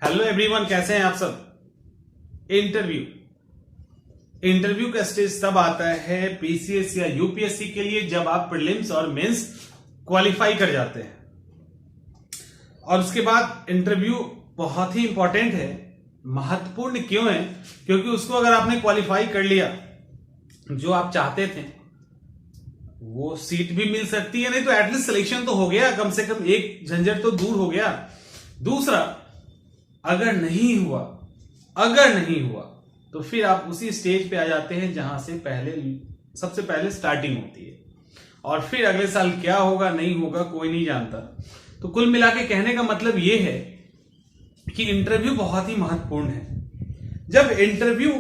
Hello everyone, कैसे हैं आप सब। इंटरव्यू का स्टेज तब आता है पीसीएस या यूपीएससी के लिए जब आप प्रीलिम्स और मेंस क्वालिफाई कर जाते हैं। और उसके बाद इंटरव्यू बहुत ही इंपॉर्टेंट है। महत्वपूर्ण क्यों है? क्योंकि उसको अगर आपने क्वालिफाई कर लिया, जो आप चाहते थे वो सीट भी मिल सकती है, नहीं तो एटलीस्ट सिलेक्शन तो हो गया, कम से कम एक झंझट तो दूर हो गया। दूसरा, अगर नहीं हुआ तो फिर आप उसी स्टेज पे आ जाते हैं जहां से सबसे पहले स्टार्टिंग होती है। और फिर अगले साल क्या होगा नहीं होगा कोई नहीं जानता। तो कुल मिला के कहने का मतलब यह है कि इंटरव्यू बहुत ही महत्वपूर्ण है। जब इंटरव्यू,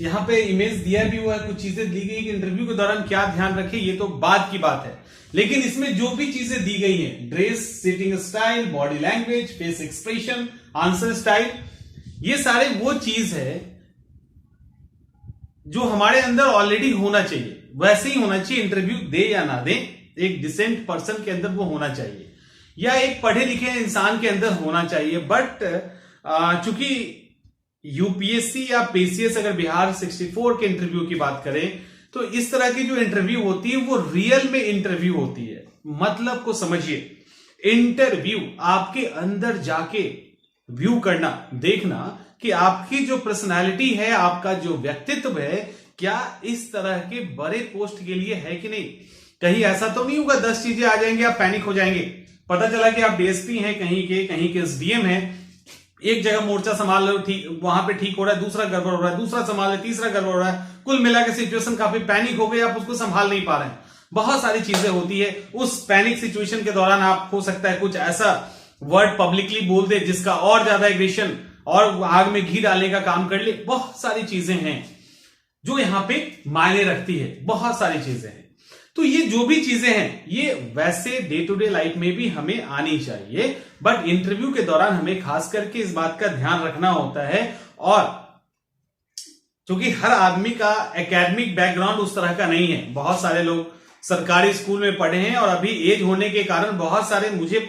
यहां पे इमेज दिया भी हुआ है, कुछ चीजें दी गई कि इंटरव्यू के दौरान क्या ध्यान रखें, ये तो बाद की बात है। लेकिन इसमें जो भी चीजें दी गई हैं, dress, sitting style, body language, face expression, answer style, ये सारे वो चीज है जो हमारे अंदर ऑलरेडी होना चाहिए। वैसे ही होना चाहिए, इंटरव्यू दे या ना दे, एक डिसेंट पर्सन के अंदर वो होना चाहिए या एक पढ़े लिखे इंसान के अंदर होना चाहिए। बट चूंकि यूपीएससी या पीसीएस, अगर बिहार 64 के इंटरव्यू की बात करें तो इस तरह की जो इंटरव्यू होती है वो रियल में इंटरव्यू होती है। मतलब को समझिए, इंटरव्यू आपके अंदर जाके व्यू करना, देखना कि आपकी जो पर्सनालिटी है, आपका जो व्यक्तित्व है, क्या इस तरह के बड़े पोस्ट के लिए है कि नहीं। कहीं ऐसा तो नहीं होगा 10 चीजें आ जाएंगे, आप पैनिक हो जाएंगे। पता चला कि आप डीएसपी हैं, कहीं के एसडीएम हैं, एक जगह मोर्चा संभाल लो, ठीक वहां पे ठीक हो रहा है, दूसरा गड़बड़ हो रहा है, दूसरा संभाल रहे, तीसरा गड़बड़ हो रहा है, कुल मिला के सिचुएशन काफी पैनिक हो गई, आप उसको संभाल नहीं पा रहे हैं। बहुत सारी चीजें होती है। उस पैनिक सिचुएशन के दौरान आप, हो सकता है कुछ ऐसा वर्ड पब्लिकली बोल दे जिसका और ज्यादा एग्रेशन और आग में घी डालने का काम कर ले। बहुत सारी चीजें हैं जो यहां पे मायने रखती है, बहुत सारी चीजें हैं। तो ये जो भी चीजें हैं ये वैसे डे टू डे लाइफ में भी हमें आनी चाहिए, बट इंटरव्यू के दौरान हमें खास करके इस बात का ध्यान रखना होता है। और क्योंकि हर आदमी का एकेडमिक बैकग्राउंड उस तरह का नहीं है, बहुत सारे लोग सरकारी स्कूल में पढ़े हैं और अभी एज होने के कारण बहुत सारे, मुझे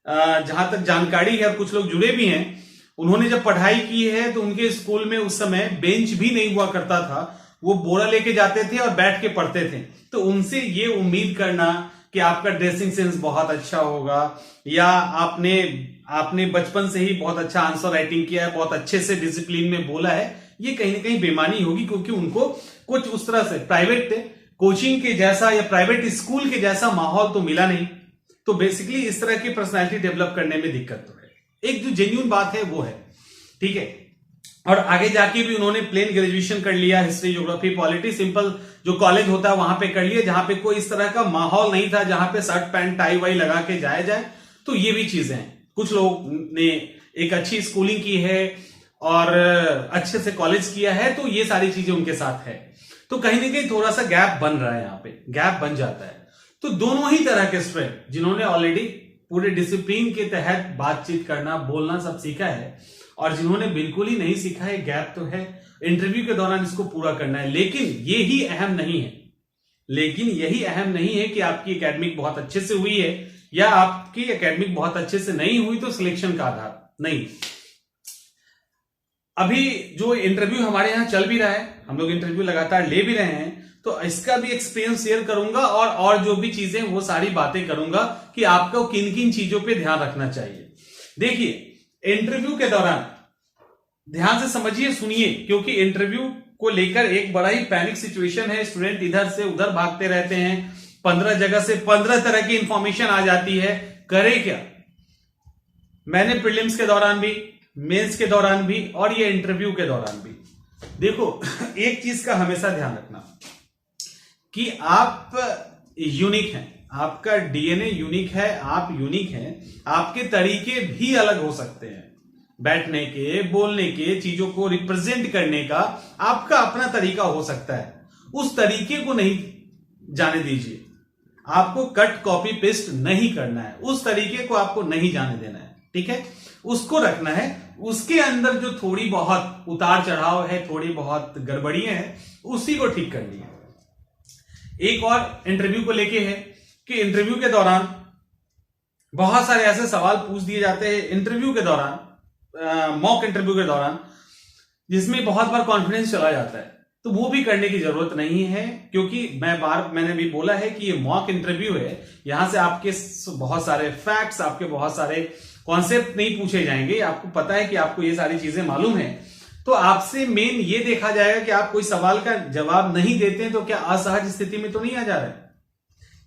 जहां तक जानकारी है और कुछ लोग जुड़े भी हैं, उन्होंने जब पढ़ाई की है तो उनके स्कूल में उस समय बेंच भी नहीं हुआ करता था, वो बोरा लेके जाते थे और बैठ के पढ़ते थे। तो उनसे ये उम्मीद करना कि आपका ड्रेसिंग सेंस बहुत अच्छा होगा या आपने बचपन से ही बहुत अच्छा आंसर राइटिंग किया है, बहुत अच्छे से डिसिप्लिन में बोला है, ये कहीं ना कहीं बेईमानी होगी। क्योंकि उनको कुछ उस तरह से प्राइवेट कोचिंग के जैसा या प्राइवेट स्कूल के जैसा माहौल तो मिला नहीं। तो बेसिकली इस तरह की पर्सनैलिटी डेवलप करने में दिक्कत तो है। एक जो जेन्युइन बात है वो है, ठीक है। और आगे जाके भी उन्होंने प्लेन ग्रेजुएशन कर लिया, हिस्ट्री, ज्योग्राफी, पॉलिटी, सिंपल जो कॉलेज होता है वहां पे कर लिया, जहां पे कोई इस तरह का माहौल नहीं था, जहां पे शर्ट पैंट टाई वाई लगा के जाया जाए। तो ये भी चीजें हैं। कुछ लोग ने एक अच्छी स्कूलिंग की है और अच्छे से कॉलेज किया है, तो ये सारी चीजें उनके साथ है। तो कहीं ना कहीं थोड़ा सा गैप बन रहा है, यहां पे गैप बन जाता है। तो दोनों ही तरह के स्टूडेंट जिन्होंने ऑलरेडी पूरे डिसिप्लिन के तहत बातचीत करना, बोलना सब सीखा है, और जिन्होंने बिल्कुल ही नहीं सीखा है, गैप तो है। इंटरव्यू के दौरान इसको पूरा करना है। लेकिन यही अहम नहीं है कि आपकी एकेडमिक बहुत अच्छे से हुई है या आपकी एकेडमिक बहुत अच्छे से नहीं हुई तो सिलेक्शन का आधार नहीं। अभी जो इंटरव्यू हमारे यहां चल भी रहा है, हम लोग इंटरव्यू लगातार ले भी रहे हैं, तो इसका भी एक्सपीरियंस शेयर करूंगा और जो भी चीजें वो सारी बातें करूंगा कि आपको किन किन चीजों पे ध्यान रखना चाहिए। देखिए, इंटरव्यू के दौरान ध्यान से समझिए, सुनिए, क्योंकि इंटरव्यू को लेकर एक बड़ा ही पैनिक सिचुएशन है। स्टूडेंट इधर से उधर भागते रहते हैं, 15 जगह से 15 तरह की इंफॉर्मेशन आ जाती है। करे क्या? मैंने प्रीलिम्स के दौरान भी, मेंस के दौरान भी और ये इंटरव्यू के दौरान भी, देखो एक चीज का हमेशा ध्यान रखना कि आप यूनिक हैं, आपका डीएनए यूनिक है, आप यूनिक हैं। आपके तरीके भी अलग हो सकते हैं, बैठने के, बोलने के, चीजों को रिप्रेजेंट करने का आपका अपना तरीका हो सकता है। उस तरीके को नहीं जाने दीजिए। आपको कट कॉपी पेस्ट नहीं करना है, उस तरीके को आपको नहीं जाने देना है, ठीक है। उसको रखना है। उसके अंदर जो थोड़ी बहुत उतार चढ़ाव है, थोड़ी बहुत गड़बड़ियां हैं, उसी को ठीक करनी है। एक और इंटरव्यू को लेके है कि इंटरव्यू के दौरान बहुत सारे ऐसे सवाल पूछ दिए जाते हैं इंटरव्यू के दौरान, मॉक इंटरव्यू के दौरान, जिसमें बहुत बार कॉन्फिडेंस चला जाता है, तो वो भी करने की जरूरत नहीं है, क्योंकि मैंने भी बोला है कि ये मॉक इंटरव्यू है। यहां से आपके बहुत सारे फैक्ट्स, आपके बहुत सारे कॉन्सेप्ट नहीं पूछे जाएंगे। आपको पता है कि आपको ये सारी चीजें मालूम है, तो आपसे मेन ये देखा जाएगा कि आप कोई सवाल का जवाब नहीं देते हैं तो क्या असहज स्थिति में तो नहीं आ जा रहे हैं।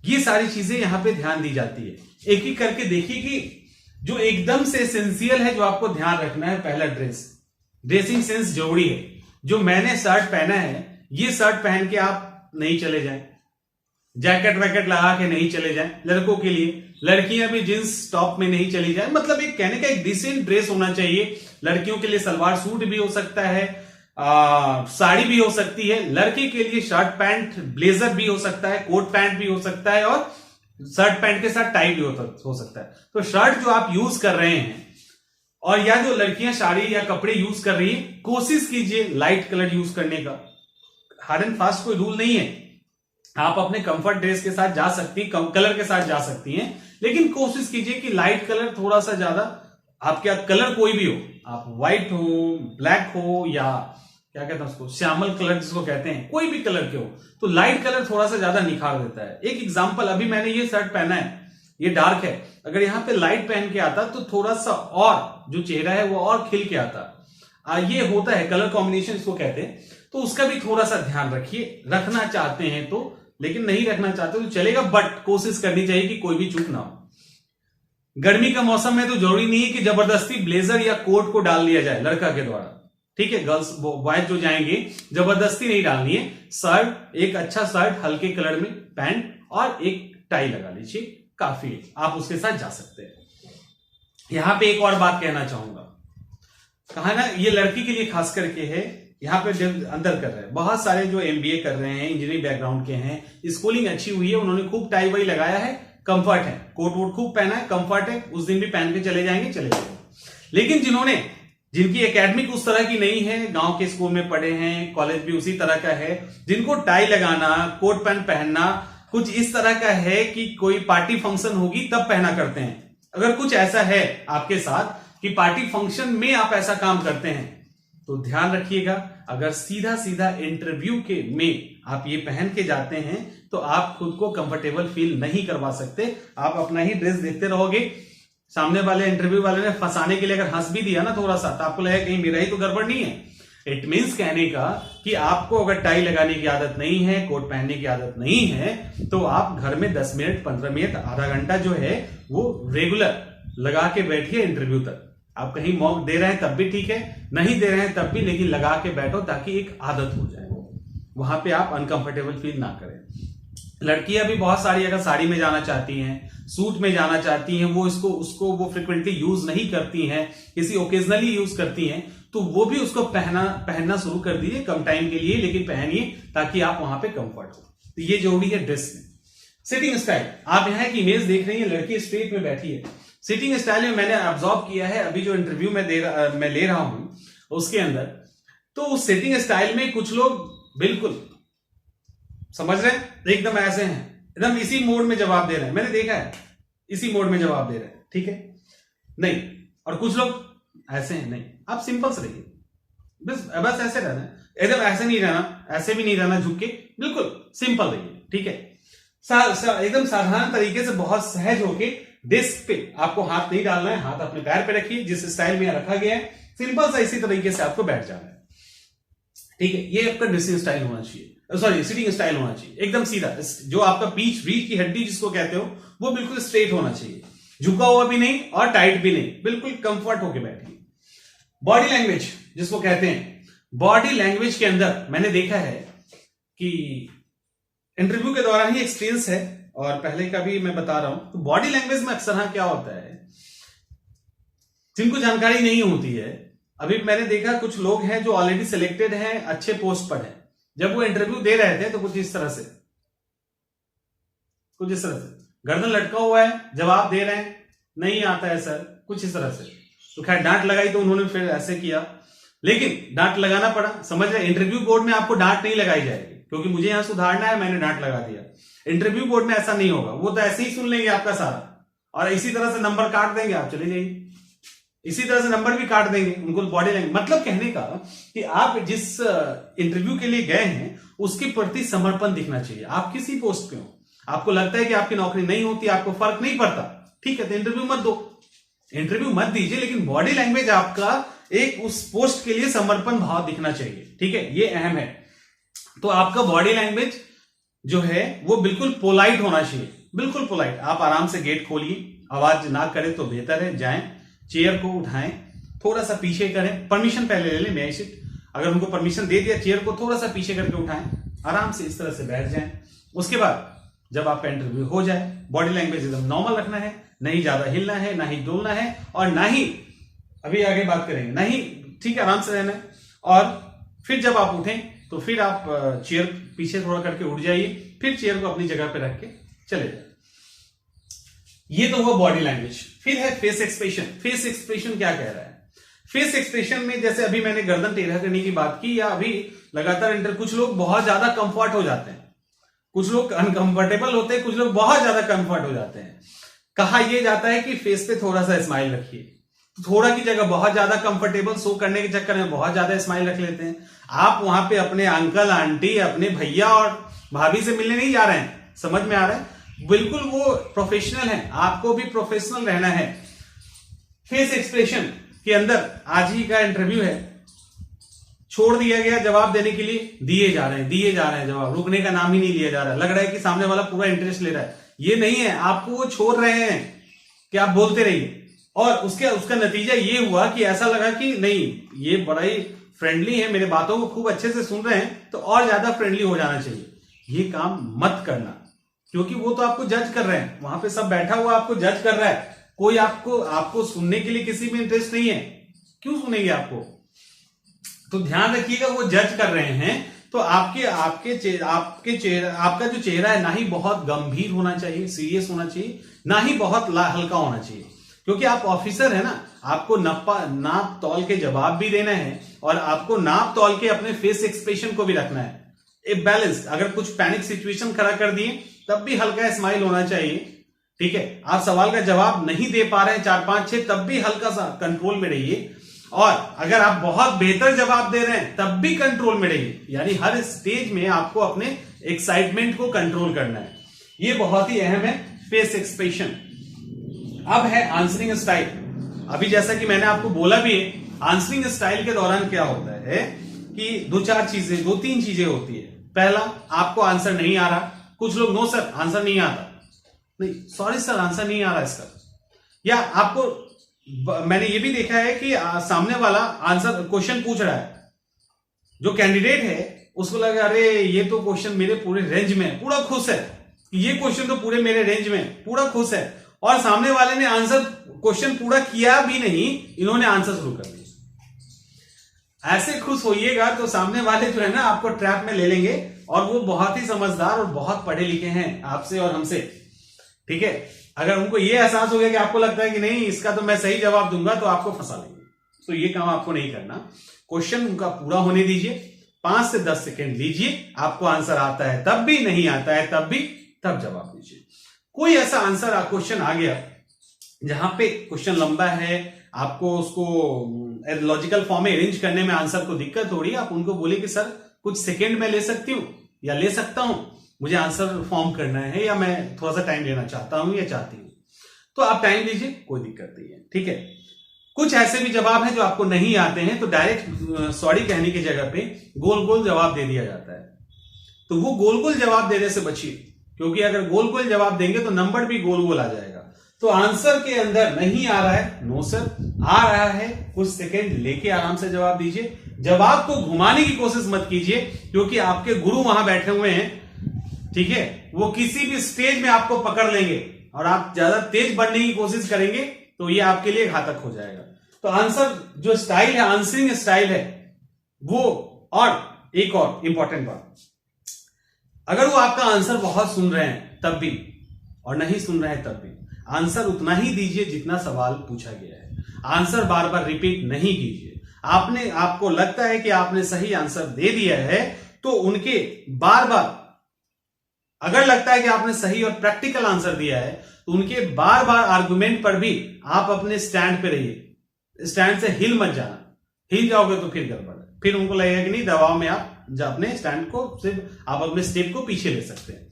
ये सारी चीजें यहां पे ध्यान दी जाती है। एक एक करके देखिए कि जो एकदम से एसेंशियल है, जो आपको ध्यान रखना है, पहला ड्रेसिंग सेंस जरूरी है। जो मैंने शर्ट पहना है, ये शर्ट पहन के आप नहीं चले जाएं, जैकेट वैकेट लगा के नहीं चले जाएं। लड़कों के लिए, लड़कियां भी जींस टॉप में नहीं चली जाए। मतलब एक कहने का एक डिसेंट ड्रेस होना चाहिए। लड़कियों के लिए सलवार सूट भी हो सकता है, साड़ी भी हो सकती है। लड़के के लिए शर्ट पैंट ब्लेजर भी हो सकता है, कोट पैंट भी हो सकता है, और शर्ट पैंट के साथ टाई भी हो सकता है। तो शर्ट जो आप यूज कर रहे हैं, और या जो लड़कियां साड़ी या कपड़े यूज कर रही है, कोशिश कीजिए लाइट कलर यूज करने का। हार्ड एंड फास्ट कोई रूल नहीं है, आप अपने कंफर्ट ड्रेस के साथ जा सकती हैं, कलर के साथ जा सकती हैं, लेकिन कोशिश कीजिए कि लाइट कलर थोड़ा सा ज्यादा, आपके कलर कोई भी हो, आप व्हाइट हो, ब्लैक हो, या क्या कहते हैं उसको, श्यामल कलर जिसको कहते हैं, कोई भी कलर के हो, तो लाइट कलर थोड़ा सा ज्यादा निखार देता है। एक एग्जांपल, अभी मैंने ये शर्ट पहना है, ये डार्क है, अगर यहां पे लाइट पहन के आता तो थोड़ा सा और जो चेहरा है वो और खिल के आता। ये होता है कलर कॉम्बिनेशन इसको कहते हैं, तो उसका भी थोड़ा सा ध्यान रखिए। रखना चाहते हैं तो, लेकिन नहीं रखना चाहते तो चलेगा, बट कोशिश करनी चाहिए कि कोई भी चूक ना हो। गर्मी का मौसम है तो जरूरी नहीं है कि जबरदस्ती ब्लेजर या कोट को डाल लिया जाए लड़का के द्वारा, ठीक है। गर्ल्स बॉयज जो जाएंगे, जबरदस्ती नहीं डालनी है। शर्ट, एक अच्छा शर्ट हल्के कलर में, पैंट और एक टाई लगा लीजिए, काफी है, आप उसके साथ जा सकते हैं। यहां पे एक और बात कहना चाहूंगा, कहा ना ये लड़की के लिए खास करके है। यहां पे अंदर कर रहे हैं बहुत सारे जो एमबीए कर रहे हैं, इंजीनियरिंग बैकग्राउंड के हैं, स्कूलिंग अच्छी हुई है, उन्होंने खूब टाई वाई लगाया है, कंफर्ट है, कोट वोट खूब पहना है, कंफर्ट है, उस दिन भी पहन के चले जाएंगे। लेकिन जिनकी एकेडमिक उस तरह की नहीं है, गांव के स्कूल में पढ़े हैं, कॉलेज भी उसी तरह का है, जिनको टाई लगाना, कोट पैंट पहनना कुछ इस तरह का है कि कोई पार्टी फंक्शन होगी तब पहना करते हैं। अगर कुछ ऐसा है आपके साथ कि पार्टी फंक्शन में आप ऐसा काम करते हैं, तो ध्यान रखिएगा, अगर सीधा सीधा इंटरव्यू में आप ये पहन के जाते हैं तो आप खुद को कंफर्टेबल फील नहीं करवा सकते। आप अपना ही ड्रेस देखते रहोगे, सामने वाले इंटरव्यू वाले ने फंसाने के लिए अगर हंस भी दिया ना थोड़ा सा, तो आपको लगेगा कहीं मेरा ही तो गड़बड़ नहीं है। इट मीन्स कहने का कि आपको अगर टाई लगाने की आदत नहीं है, कोट पहनने की आदत नहीं है, तो आप घर में 10 मिनट, 15 मिनट, आधा घंटा जो है वो रेगुलर लगा के बैठिए इंटरव्यू तक। आप कहीं मॉक दे रहे हैं तब भी ठीक है, नहीं दे रहे हैं तब भी, लेकिन लगा के बैठो ताकि एक आदत हो जाए, वहां पे आप अनकंफर्टेबल फील ना करें। लड़कियां भी बहुत सारी अगर साड़ी में जाना चाहती हैं, सूट में जाना चाहती हैं, वो वो फ्रिक्वेंटली यूज नहीं करती हैं, किसी ओकेजनली यूज करती हैं, तो वो भी उसको पहनना शुरू कर दीजिए, कम टाइम के लिए, लेकिन पहनिए ताकि आप वहां पे कंफर्ट हो। तो ये जरूरी है ड्रेस में। सिटिंग स्टाइल, आप यहाँ की इमेज देख रही है, लड़की स्ट्रेट में बैठी है। सिटिंग स्टाइल में मैंने ऑब्जर्व किया है, अभी जो इंटरव्यू में ले रहा हूं उसके अंदर, तो उस सिटिंग स्टाइल में कुछ लोग बिल्कुल समझ रहे हैं, एकदम ऐसे हैं, एकदम इसी मोड में जवाब दे रहे हैं, मैंने देखा है, इसी मोड में जवाब दे रहे हैं, ठीक है, नहीं। और कुछ लोग ऐसे हैं, नहीं, आप सिंपल से रहिए, बस ऐसे रहना है, एकदम ऐसे नहीं रहना, ऐसे भी नहीं रहना झुक के, बिल्कुल सिंपल रहिए, ठीक है। एकदम साधारण तरीके से, बहुत सहज होके, डेस्क पे आपको हाथ नहीं डालना है, हाथ अपने पैर पे रखिए, जिस स्टाइल में रखा गया है, सिंपल सा इसी तरीके से आपको बैठ जाना है, ठीक है। ये आपका ड्रेसिंग स्टाइल होना चाहिए, सॉरी सिटिंग स्टाइल होना चाहिए, एकदम सीधा, जो आपका रीढ़ की हड्डी जिसको कहते हो वो बिल्कुल स्ट्रेट होना चाहिए, झुका हुआ भी नहीं और टाइट भी नहीं, बिल्कुल कंफर्ट होके बैठिए। बॉडी लैंग्वेज जिसको कहते हैं, बॉडी लैंग्वेज के अंदर मैंने देखा है कि इंटरव्यू के दौरान ही एक्सपीरियंस है और पहले का भी मैं बता रहा हूं, तो बॉडी लैंग्वेज में अक्सर क्या होता है, जिनको जानकारी नहीं होती है, अभी मैंने देखा कुछ लोग हैं जो ऑलरेडी सिलेक्टेड हैं, अच्छे पोस्ट पर हैं, जब वो इंटरव्यू दे रहे थे तो कुछ इस तरह से गर्दन लटका हुआ है, जवाब दे रहे हैं, नहीं आता है सर, कुछ इस तरह से, तो खैर डांट लगाई तो उन्होंने फिर ऐसे किया, लेकिन डांट लगाना पड़ा, समझ रहे, इंटरव्यू बोर्ड में आपको डांट नहीं लगाई जाएगी, क्योंकि मुझे यहां सुधारना है, मैंने डांट लगा दिया। इंटरव्यू बोर्ड में ऐसा नहीं होगा, वो तो ऐसे ही सुन लेंगे आपका सारा और इसी तरह से नंबर काट देंगे, आप चले जाइए, इसी तरह से नंबर भी काट देंगे, उनको बॉडी लैंग्वेज, मतलब कहने का कि आप जिस इंटरव्यू के लिए गए हैं उसके प्रति समर्पण दिखना चाहिए। आप किसी पोस्ट पे हो, आपको लगता है कि आपकी नौकरी नहीं होती, आपको फर्क नहीं पड़ता, ठीक है, तो इंटरव्यू मत दो, इंटरव्यू मत दीजिए, लेकिन बॉडी लैंग्वेज आपका एक उस पोस्ट के लिए समर्पण भाव दिखना चाहिए, ठीक है, ये अहम है। तो आपका बॉडी लैंग्वेज जो है वो बिल्कुल पोलाइट होना चाहिए, बिल्कुल पोलाइट। आप आराम से गेट खोलिए, आवाज ना करे तो बेहतर है, जाएं, चेयर को उठाएं, थोड़ा सा पीछे करें, परमिशन पहले ले लें, मे आई सिट, अगर उनको परमिशन दे दिया, चेयर को थोड़ा सा पीछे करके उठाएं, आराम से इस तरह से बैठ जाएं। उसके बाद जब आपका इंटरव्यू हो जाए, बॉडी लैंग्वेज एकदम नॉर्मल रखना है, नहीं ज्यादा हिलना है, ना ही डोलना है, और ना ही अभी आगे बात करेंगे, ना ही, ठीक है, आराम से रहना है। और फिर जब आप उठें तो फिर आप चेयर पीछे थोड़ा करके उठ जाइए, फिर चेयर को अपनी जगह पे रख के चले जाए। ये तो हुआ बॉडी लैंग्वेज। फिर है फेस एक्सप्रेशन। फेस एक्सप्रेशन क्या कह रहा है? फेस एक्सप्रेशन में जैसे अभी मैंने गर्दन टेढ़ा करने की बात की, या अभी लगातार कुछ लोग बहुत ज्यादा कंफर्ट हो जाते हैं, कुछ लोग अनकंफर्टेबल होते हैं, कुछ लोग बहुत ज्यादा कंफर्ट हो जाते हैं। कहा यह जाता है कि फेस पे थोड़ा सा स्माइल रखिए, तो थोड़ा की जगह बहुत ज्यादा कंफर्टेबल शो करने के चक्कर में बहुत ज्यादा स्माइल रख लेते हैं। आप वहां पे अपने अंकल आंटी, अपने भैया और भाभी से मिलने नहीं जा रहे हैं, समझ में आ रहा है? बिल्कुल वो प्रोफेशनल है, आपको भी प्रोफेशनल रहना है। फेस एक्सप्रेशन के अंदर आज ही का इंटरव्यू है, छोड़ दिया गया जवाब देने के लिए, दिए जा रहे हैं जवाब, रुकने का नाम ही नहीं लिया जा रहा है। लग रहा है कि सामने वाला पूरा इंटरेस्ट ले रहा है, ये नहीं है, आपको वो छोड़ रहे हैं कि आप बोलते रहिए। और उसका नतीजा ये हुआ कि ऐसा लगा कि नहीं, ये बड़ा ही फ्रेंडली है, मेरे बातों को खूब अच्छे से सुन रहे हैं, तो और ज्यादा फ्रेंडली हो जाना चाहिए। ये काम मत करना, क्योंकि वो तो आपको जज कर रहे हैं, वहां पे सब बैठा हुआ आपको जज कर रहा है, कोई आपको सुनने के लिए किसी में इंटरेस्ट नहीं है, क्यों सुनेंगे आपको? तो ध्यान रखिएगा, वो जज कर रहे हैं, तो आपका जो चेहरा है ना ही बहुत गंभीर होना चाहिए, सीरियस होना चाहिए, ना ही बहुत हल्का होना चाहिए, क्योंकि आप ऑफिसर है ना, आपको नाप तौल के जवाब भी देना है, और आपको नाप तौल के अपने फेस एक्सप्रेशन को भी रखना है, एक बैलेंस। अगर कुछ पैनिक सिचुएशन खड़ा कर दिए तब भी हल्का स्माइल होना चाहिए, ठीक है। आप सवाल का जवाब नहीं दे पा रहे हैं 4 5 6, तब भी हल्का सा कंट्रोल में रहिए, और अगर आप बहुत बेहतर जवाब दे रहे हैं तब भी कंट्रोल में रहिए। यानी हर स्टेज में आपको अपने एक्साइटमेंट को कंट्रोल करना है, ये बहुत ही अहम है, फेस एक्सप्रेशन। अब है आंसरिंग स्टाइल। अभी जैसा कि मैंने आपको बोला भी है, आंसरिंग स्टाइल के दौरान क्या होता है कि 2-3 चीजें होती है। पहला, आपको आंसर नहीं आ रहा, कुछ लोग नो सर आंसर नहीं आता, नहीं सॉरी सर आंसर नहीं आ रहा इसका, या आपको, मैंने ये भी देखा है कि सामने वाला आंसर क्वेश्चन पूछ रहा है, जो कैंडिडेट है उसको लगा अरे ये तो क्वेश्चन मेरे पूरे रेंज में, पूरा खुश है, ये क्वेश्चन तो पूरे मेरे रेंज में, पूरा खुश है, और सामने वाले ने आंसर क्वेश्चन पूरा किया भी नहीं, इन्होंने आंसर शुरू कर दिया। ऐसे खुश होइएगा तो सामने वाले जो है ना आपको ट्रैप में ले लेंगे, और वो बहुत ही समझदार और बहुत पढ़े लिखे हैं आपसे और हमसे, ठीक है। अगर उनको ये एहसास हो गया कि आपको लगता है कि नहीं इसका तो मैं सही जवाब दूंगा, तो आपको फंसा लेंगे, तो ये काम आपको नहीं करना। क्वेश्चन उनका पूरा होने दीजिए, 5 से 10 सेकेंड लीजिए, आपको आंसर आता है तब भी, नहीं आता है तब जवाब दीजिए। कोई ऐसा आंसर क्वेश्चन आ गया जहां पे क्वेश्चन लंबा है, आपको उसको लॉजिकल फॉर्म में अरेंज करने में आंसर को दिक्कत हो रही है, आप उनको बोले कि सर कुछ सेकेंड में ले सकती हूं या ले सकता हूं, मुझे आंसर फॉर्म करना है, या मैं थोड़ा सा टाइम लेना चाहता हूं या चाहती हूं, तो आप टाइम लीजिए, कोई दिक्कत नहीं है, ठीक है। कुछ ऐसे भी जवाब हैं जो आपको नहीं आते हैं, तो डायरेक्ट सॉरी कहने की जगह पे गोल गोल जवाब दे दिया जाता है, तो वो गोल गोल जवाब देने से बचिए, क्योंकि अगर गोल गोल जवाब देंगे तो नंबर भी गोल गोल आ जाएगा। तो आंसर के अंदर नहीं आ रहा है, नो सर, आ रहा है, कुछ सेकेंड लेके आराम से जवाब दीजिए। जवाब को घुमाने की कोशिश मत कीजिए, क्योंकि आपके गुरु वहां बैठे हुए हैं, ठीक है, वो किसी भी स्टेज में आपको पकड़ लेंगे, और आप ज्यादा तेज बढ़ने की कोशिश करेंगे तो ये आपके लिए घातक हो जाएगा। तो आंसर जो स्टाइल है, आंसरिंग स्टाइल है वो, और एक और इंपॉर्टेंट बात, अगर वो आपका आंसर बहुत सुन रहे हैं तब भी, और नहीं सुन रहे हैं तब भी, आंसर उतना ही दीजिए जितना सवाल पूछा गया है। आंसर बार बार रिपीट नहीं कीजिए। आपको लगता है कि आपने सही आंसर दे दिया है, तो उनके बार बार, अगर लगता है कि आपने सही और प्रैक्टिकल आंसर दिया है, तो उनके बार बार आर्गुमेंट पर भी आप अपने स्टैंड पे रहिए। स्टैंड से हिल मत जाना, हिल जाओगे तो फिर गड़बड़ है, फिर उनको लगेगा कि नहीं दबाव में आप अपने स्टैंड को सिर्फ आप अपने स्टेप को पीछे ले सकते हैं।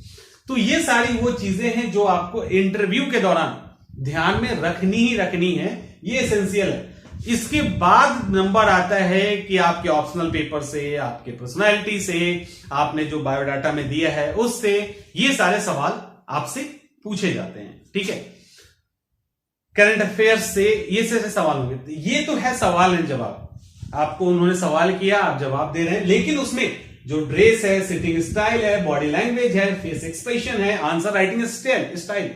तो ये सारी वो चीजें हैं जो आपको इंटरव्यू के दौरान ध्यान में रखनी ही रखनी है, ये एसेंशियल है। इसके बाद नंबर आता है कि आपके ऑप्शनल पेपर से, आपके पर्सनालिटी से, आपने जो बायोडाटा में दिया है उससे, ये सारे सवाल आपसे पूछे जाते हैं। ठीक है, करंट अफेयर्स से ये सारे सवाल होंगे। ये तो है सवाल एंड जवाब, आपको उन्होंने सवाल किया, आप जवाब दे रहे हैं, लेकिन उसमें जो ड्रेस है, सिटिंग स्टाइल है, बॉडी लैंग्वेज है, फेस एक्सप्रेशन है, आंसर राइटिंग स्टाइल,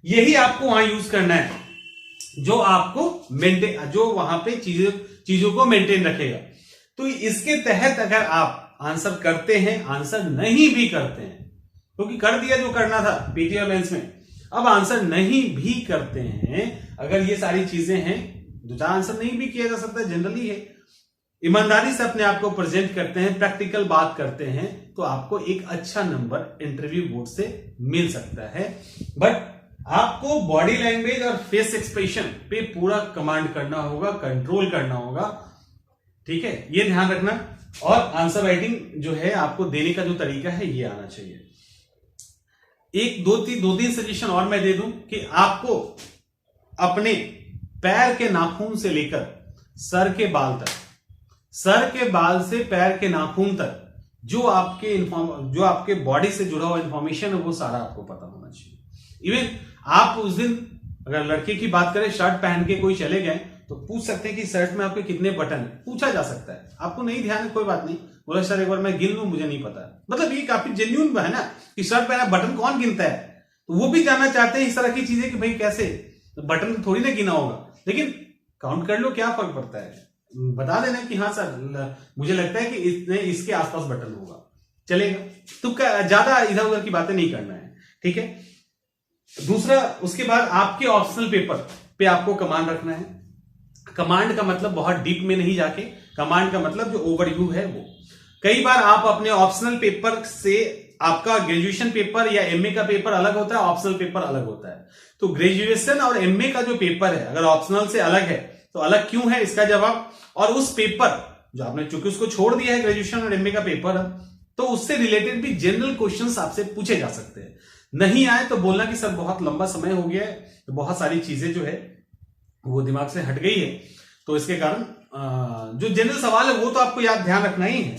यही आपको वहां यूज करना है, जो आपको मेंटेन, जो वहां पे चीजों को मेंटेन रखेगा। तो इसके तहत अगर आप आंसर करते हैं, आंसर नहीं भी करते हैं, क्योंकि कर दिया जो करना था पीटी और मेंस में, अब आंसर नहीं भी करते हैं, अगर ये सारी चीजें हैं, दो चार आंसर नहीं भी किया जा सकता, जनरली है, ईमानदारी से अपने आप को प्रेजेंट करते हैं, प्रैक्टिकल बात करते हैं, तो आपको एक अच्छा नंबर इंटरव्यू बोर्ड से मिल सकता है। बट आपको बॉडी लैंग्वेज और फेस एक्सप्रेशन पे पूरा कमांड करना होगा, कंट्रोल करना होगा। ठीक है, ये ध्यान रखना। और आंसर राइटिंग जो है आपको देने का जो तरीका है ये आना चाहिए। एक दो तीन सजेशन और मैं दे दूं कि आपको अपने पैर के नाखून से लेकर सर के बाल तक, सर के बाल से पैर के नाखून तक जो आपके बॉडी से जुड़ा हुआ इंफॉर्मेशन है वो सारा आपको पता होना चाहिए। इवन आप उस दिन अगर लड़के की बात करें, शर्ट पहन के कोई चले गए तो पूछ सकते हैं कि शर्ट में आपके कितने बटन है, पूछा जा सकता है। आपको नहीं ध्यान है कोई बात नहीं, बोला सर एक बार मैं गिन लूं, मुझे नहीं पता। मतलब ये काफी जेन्युइन है ना कि शर्ट पहना, बटन कौन गिनता है, तो वो भी जानना चाहते हैं इस तरह की चीजें कि भाई कैसे, बटन थोड़ी ना गिना होगा, लेकिन काउंट कर लो, क्या फर्क पड़ता है, बता देना कि हाँ सर मुझे लगता है कि इसके आसपास बटन होगा, चलेगा। तो ज्यादा इधर उधर की बातें नहीं करना है। ठीक है, दूसरा, उसके बाद आपके ऑप्शनल पेपर पे आपको कमांड रखना है। कमांड का मतलब बहुत डीप में नहीं जाके, कमांड का मतलब जो ओवरव्यू है वो। कई बार आप अपने ऑप्शनल पेपर से, आपका ग्रेजुएशन पेपर या एमए का पेपर अलग होता है, ऑप्शनल पेपर अलग होता है। तो ग्रेजुएशन और एमए का जो पेपर है अगर ऑप्शनल से अलग है तो अलग क्यों है, इसका जवाब, और उस पेपर जो आपने चूंकि उसको छोड़ दिया है, ग्रेजुएशन और एमए का पेपर, तो उससे रिलेटेड भी जनरल क्वेश्चंस आपसे पूछे जा सकते हैं। नहीं आए तो बोलना कि सर बहुत लंबा समय हो गया है, तो बहुत सारी चीजें जो है वो दिमाग से हट गई है, तो इसके कारण जो जनरल सवाल है वो तो आपको याद ध्यान रखना ही है।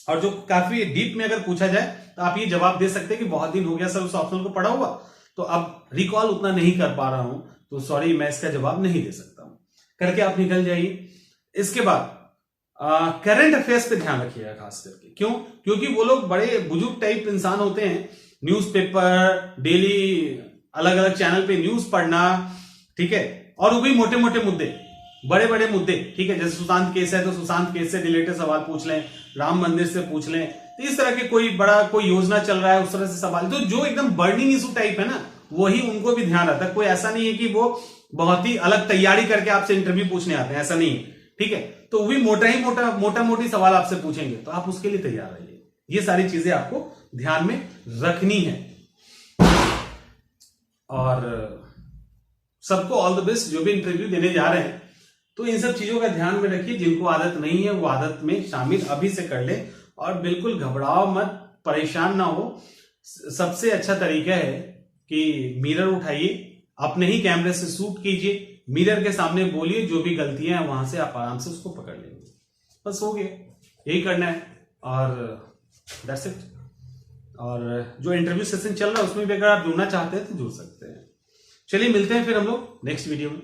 और जो काफी डीप में अगर पूछा जाए तो आप ये जवाब दे सकते हैं कि बहुत दिन हो गया सर उस ऑप्शन को पढ़ा हुआ, तो अब रिकॉल उतना नहीं कर पा रहा हूं, तो सॉरी मैं इसका जवाब नहीं दे सकता हूं, करके आप निकल जाइए। इसके बाद करंट अफेयर्स पे ध्यान रखिएगा खास करके। क्यों? क्योंकि वो लोग बड़े बुजुर्ग टाइप इंसान होते हैं, न्यूज़पेपर डेली अलग अलग चैनल पे न्यूज पढ़ना, ठीक है, और वो भी मोटे मोटे मुद्दे, बड़े बड़े मुद्दे, ठीक है, जैसे सुशांत केस है तो सुशांत केस से रिलेटेड सवाल पूछ लें, राम मंदिर से पूछ लें, तो इस तरह के कोई योजना चल रहा है उस तरह से सवाल, तो जो एकदम बर्निंग इशू टाइप है ना, वही उनको भी ध्यान रहता है। कोई ऐसा नहीं है कि वो बहुत ही अलग तैयारी करके आपसे इंटरव्यू पूछने आते हैं, ऐसा नहीं है, ठीक है, तो वो भी मोटा मोटी सवाल आपसे पूछेंगे, तो आप उसके लिए तैयार रहिए। ये सारी चीजें आपको ध्यान में रखनी है। और सबको ऑल द बेस्ट, जो भी इंटरव्यू देने जा रहे हैं, तो इन सब चीजों का ध्यान में रखिए। जिनको आदत नहीं है वो आदत में शामिल अभी से कर ले, और बिल्कुल घबराओ मत, परेशान ना हो। सबसे अच्छा तरीका है कि मिरर उठाइए, अपने ही कैमरे से शूट कीजिए, मिरर के सामने बोलिए, जो भी गलतियां हैं वहां से आप आराम से उसको पकड़ लेंगे। बस हो गया, यही करना है, और दैट्स इट। और जो इंटरव्यू सेशन चल रहा है उसमें भी अगर आप जुड़ना चाहते हैं तो जुड़ सकते हैं। चलिए मिलते हैं फिर हम लोग नेक्स्ट वीडियो में।